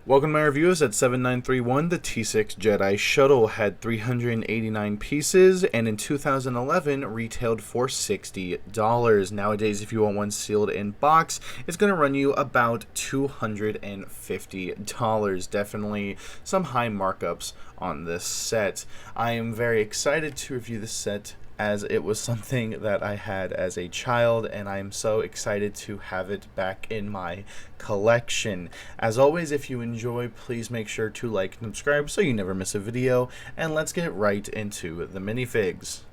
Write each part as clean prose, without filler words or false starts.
Welcome to my reviews at 7931. The T6 Jedi Shuttle had 389 pieces and in 2011 retailed for $60. Nowadays, if you want one sealed in box, it's going to run you about $250. Definitely some high markups on this set. I am very excited to review this set, as it was something that I had as a child, and I'm so excited to have it back in my collection. As always, if you enjoy, please make sure to like and subscribe so you never miss a video, and let's get right into the minifigs.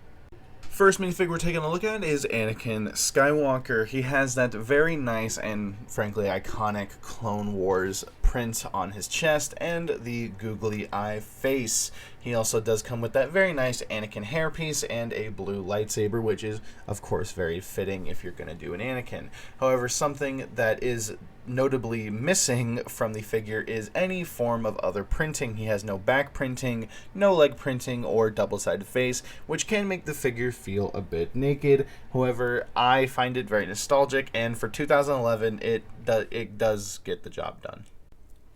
First minifig we're taking a look at is Anakin Skywalker. He has that very nice and frankly iconic Clone Wars print on his chest and the googly eye face. He also does come with that very nice Anakin hairpiece and a blue lightsaber, which is of course very fitting if you're going to do an Anakin. However, something that is notably missing from the figure is any form of other printing. He has no back printing, no leg printing, or double-sided face, which can make the figure feel a bit naked. However, I find it very nostalgic, and for 2011, it does get the job done.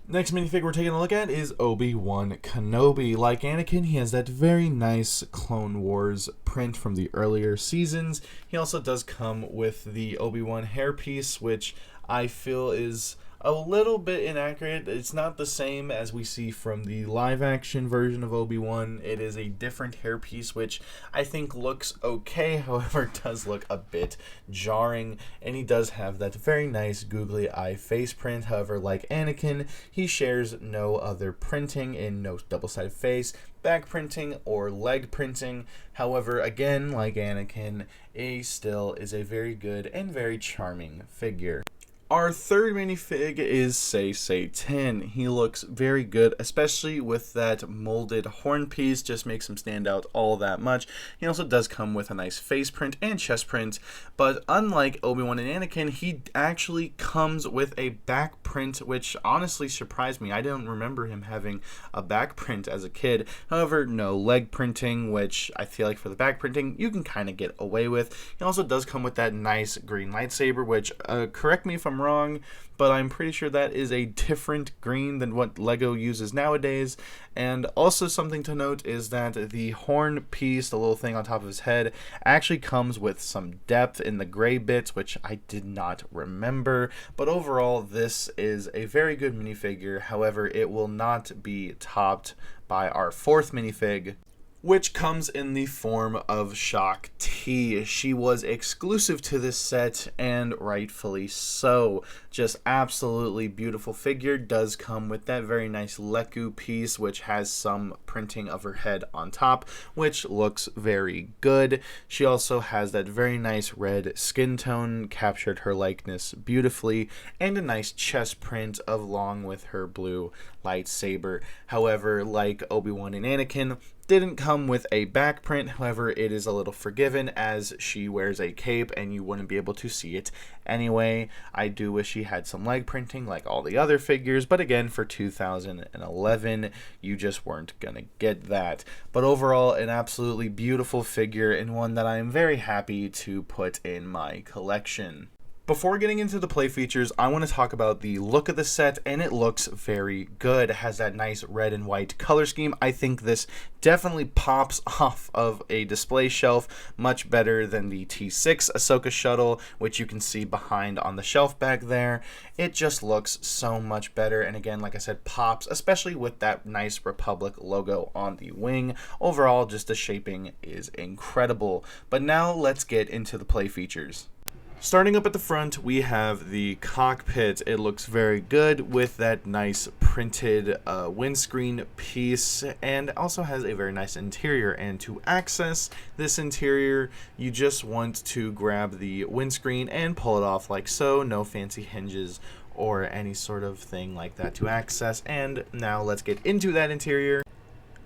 Next minifig we're taking a look at is Obi-Wan Kenobi. Like Anakin, he has that very nice Clone Wars print from the earlier seasons. He also does come with the Obi-Wan hairpiece, which I feel is a little bit inaccurate. It's not the same as we see from the live action version of Obi-Wan. It is a different hairpiece, which I think looks okay, however it does look a bit jarring, and he does have that very nice googly eye face print. However, like Anakin, he shares no other printing in no double-sided face, back printing, or leg printing. However, again, like Anakin, he still is a very good and very charming figure. Our third minifig is Say 10. He looks very good, especially with that molded horn piece, just makes him stand out all that much. He also does come with a nice face print and chest print, but unlike Obi-Wan and Anakin, he actually comes with a back print, which honestly surprised me. I don't remember him having a back print as a kid. However, no leg printing, which I feel like for the back printing, you can kind of get away with. He also does come with that nice green lightsaber, which, correct me if I'm wrong, but I'm pretty sure that is a different green than what LEGO uses nowadays. And also something to note is that the horn piece, the little thing on top of his head, actually comes with some depth in the gray bits, which I did not remember. But overall, this is a very good minifigure. However, it will not be topped by our fourth minifig, which comes in the form of Shaak Ti. She was exclusive to this set, and rightfully so. Just absolutely beautiful figure. Does come with that very nice Leku piece, which has some printing of her head on top, which looks very good. She also has that very nice red skin tone, captured her likeness beautifully, and a nice chest print along with her blue lightsaber. However, like Obi-Wan and Anakin, didn't come with a back print. However, it is a little forgiven as she wears a cape and you wouldn't be able to see it anyway. I do wish she had some leg printing like all the other figures, but again, for 2011, you just weren't gonna get that. But overall, an absolutely beautiful figure and one that I am very happy to put in my collection. Before getting into the play features, I want to talk about the look of the set, and it looks very good. It has that nice red and white color scheme. I think this definitely pops off of a display shelf much better than the T6 Ahsoka Shuttle, which you can see behind on the shelf back there. It just looks so much better, and again, like I said, pops, especially with that nice Republic logo on the wing. Overall, just the shaping is incredible. But now let's get into the play features. Starting up at the front, we have the cockpit. It looks very good with that nice printed windscreen piece, and also has a very nice interior. And to access this interior, you just want to grab the windscreen and pull it off like so. No fancy hinges or any sort of thing like that to access. And now let's get into that interior.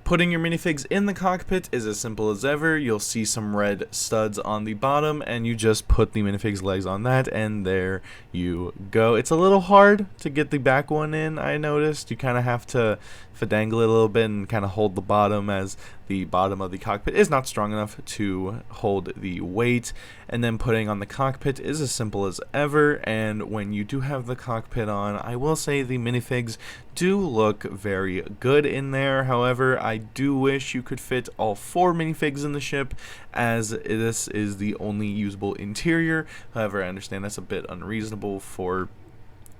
Putting your minifigs in the cockpit is as simple as ever. You'll see some red studs on the bottom, and you just put the minifig's legs on that, and there you go. It's a little hard to get the back one in, I noticed. You kind of have to finagle it a little bit and kind of hold the bottom, as the bottom of the cockpit is not strong enough to hold the weight. And then putting on the cockpit is as simple as ever, and when you do have the cockpit on, I will say the minifigs do look very good in there. However, I do wish you could fit all 4 minifigs in the ship, as this is the only usable interior. However, I understand that's a bit unreasonable for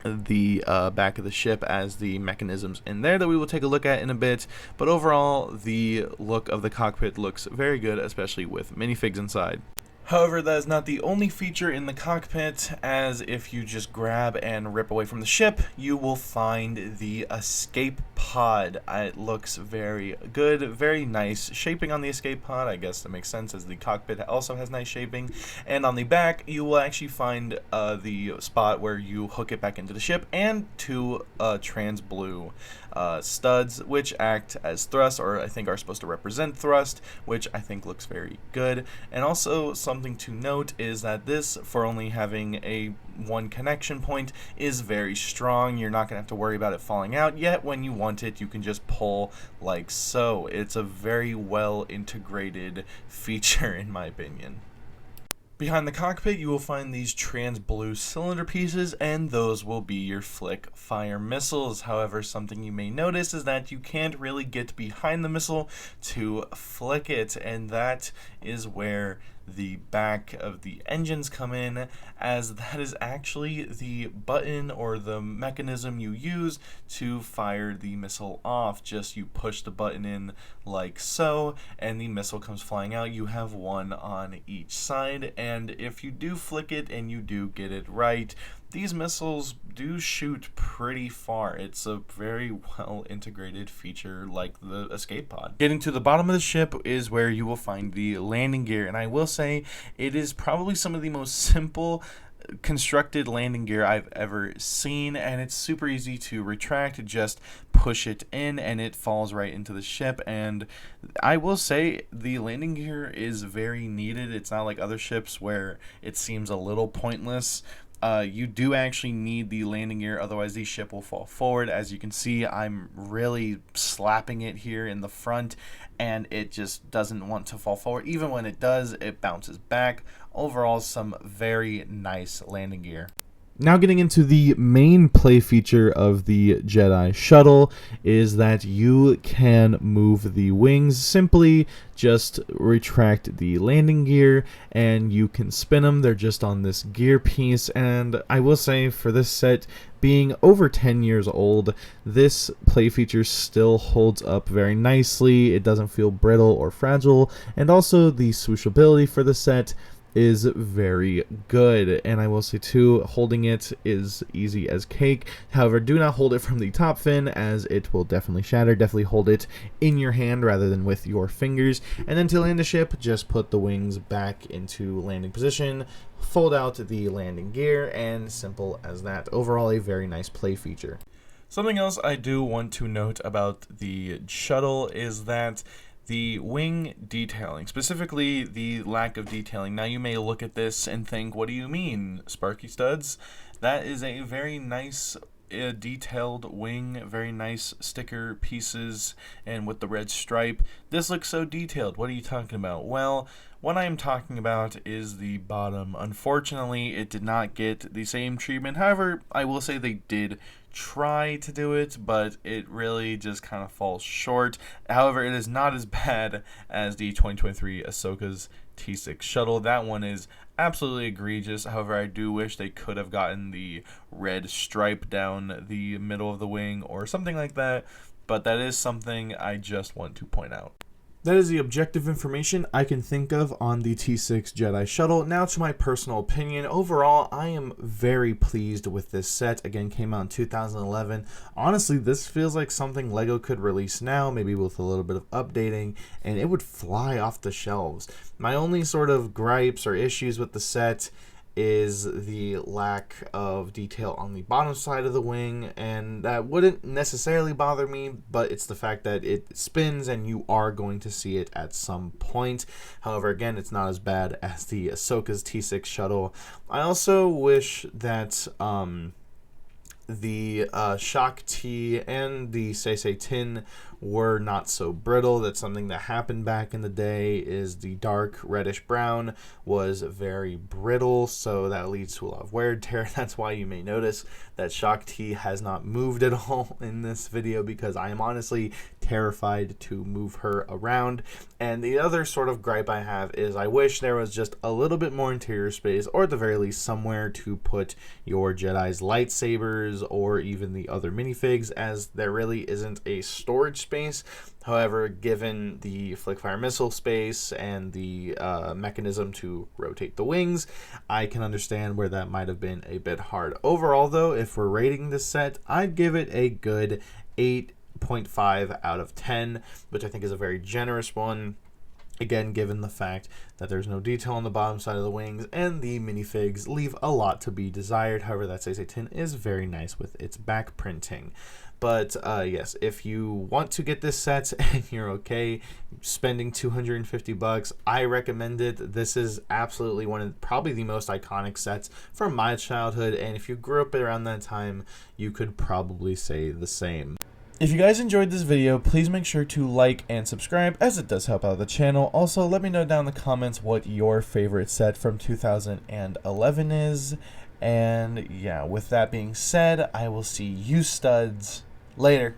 the back of the ship, as the mechanisms in there that we will take a look at in a bit. But overall, the look of the cockpit looks very good, especially with minifigs inside. However, that is not the only feature in the cockpit, as if you just grab and rip away from the ship, you will find the escape pod. It looks very good, very nice shaping on the escape pod. I guess that makes sense, as the cockpit also has nice shaping. And on the back, you will actually find the spot where you hook it back into the ship, and 2 trans blue studs, which act as thrust, or I think are supposed to represent thrust, which I think looks very good. And also, something to note is that this, for only having a 1 connection point, is very strong. You're not going to have to worry about it falling out, yet when you want it, you can just pull like so. It's a very well integrated feature, in my opinion. Behind the cockpit, you will find these trans blue cylinder pieces, and those will be your flick fire missiles. However, something you may notice is that you can't really get behind the missile to flick it, and that is where the back of the engines come in, as that is actually the button or the mechanism you use to fire the missile off. Just you push the button in like so, and the missile comes flying out. You have 1 on each side, and if you do flick it and you do get it right, these missiles do shoot pretty far. It's a very well integrated feature, like the escape pod. Getting to the bottom of the ship is where you will find the landing gear, and I will say it is probably some of the most simple constructed landing gear I've ever seen, and it's super easy to retract. Just push it in and it falls right into the ship, and I will say the landing gear is very needed. It's not like other ships where it seems a little pointless. You do actually need the landing gear, otherwise the ship will fall forward. As you can see, I'm really slapping it here in the front, and it just doesn't want to fall forward. Even when it does, it bounces back. Overall, some very nice landing gear. Now getting into the main play feature of the Jedi Shuttle is that you can move the wings. Simply just retract the landing gear and you can spin them. They're just on this gear piece, and I will say for this set, being over 10 years old, this play feature still holds up very nicely. It doesn't feel brittle or fragile, and also the swooshability for the set is very good. And I will say too, holding it is easy as cake. However, do not hold it from the top fin, as it will definitely shatter. Definitely hold it in your hand rather than with your fingers. And then to land the ship, just put the wings back into landing position, fold out the landing gear, and simple as that. Overall, a very nice play feature. Something else I do want to note about the Shuttle is that the wing detailing, specifically the lack of detailing. Now you may look at this and think, what do you mean, Sparky Studs? That is a very nice detailed wing, very nice sticker pieces, and with the red stripe. This looks so detailed. What are you talking about? Well, what I am talking about is the bottom. Unfortunately, it did not get the same treatment. However, I will say they did try to do it, but it really just kind of falls short. However, it is not as bad as the 2023 Ahsoka's T6 Shuttle. That one is absolutely egregious. However, I do wish they could have gotten the red stripe down the middle of the wing or something like that, but that is something I just want to point out. That is the objective information I can think of on the T6 Jedi Shuttle. Now to my personal opinion. Overall, I am very pleased with this set. Again, came out in 2011. Honestly, this feels like something LEGO could release now, maybe with a little bit of updating, and it would fly off the shelves. My only sort of gripes or issues with the set is the lack of detail on the bottom side of the wing, and that wouldn't necessarily bother me, but it's the fact that it spins and you are going to see it at some point. However, again, it's not as bad as the Ahsoka's T6 shuttle. I also wish that the Shock T and the Seisei Tin were not so brittle. That's something that happened back in the day, is the dark reddish brown was very brittle, so that leads to a lot of wear and tear. That's why you may notice that Shock T has not moved at all in this video, because I am honestly terrified to move her around. And the other sort of gripe I have is I wish there was just a little bit more interior space, or at the very least somewhere to put your Jedi's lightsabers or even the other minifigs, as there really isn't a storage space. However, given the flick-fire missile space and the mechanism to rotate the wings, I can understand where that might have been a bit hard. Overall, though, if we're rating this set, I'd give it a good 8.5 out of 10, which I think is a very generous one. Again, given the fact that there's no detail on the bottom side of the wings and the minifigs leave a lot to be desired. However, that Seisei Tin is very nice with its back printing. But yes, if you want to get this set and you're okay spending $250, I recommend it. This is absolutely one of probably the most iconic sets from my childhood, and if you grew up around that time, you could probably say the same. If you guys enjoyed this video, please make sure to like and subscribe, as it does help out the channel. Also, let me know down in the comments what your favorite set from 2011 is. And yeah, with that being said, I will see you studs later.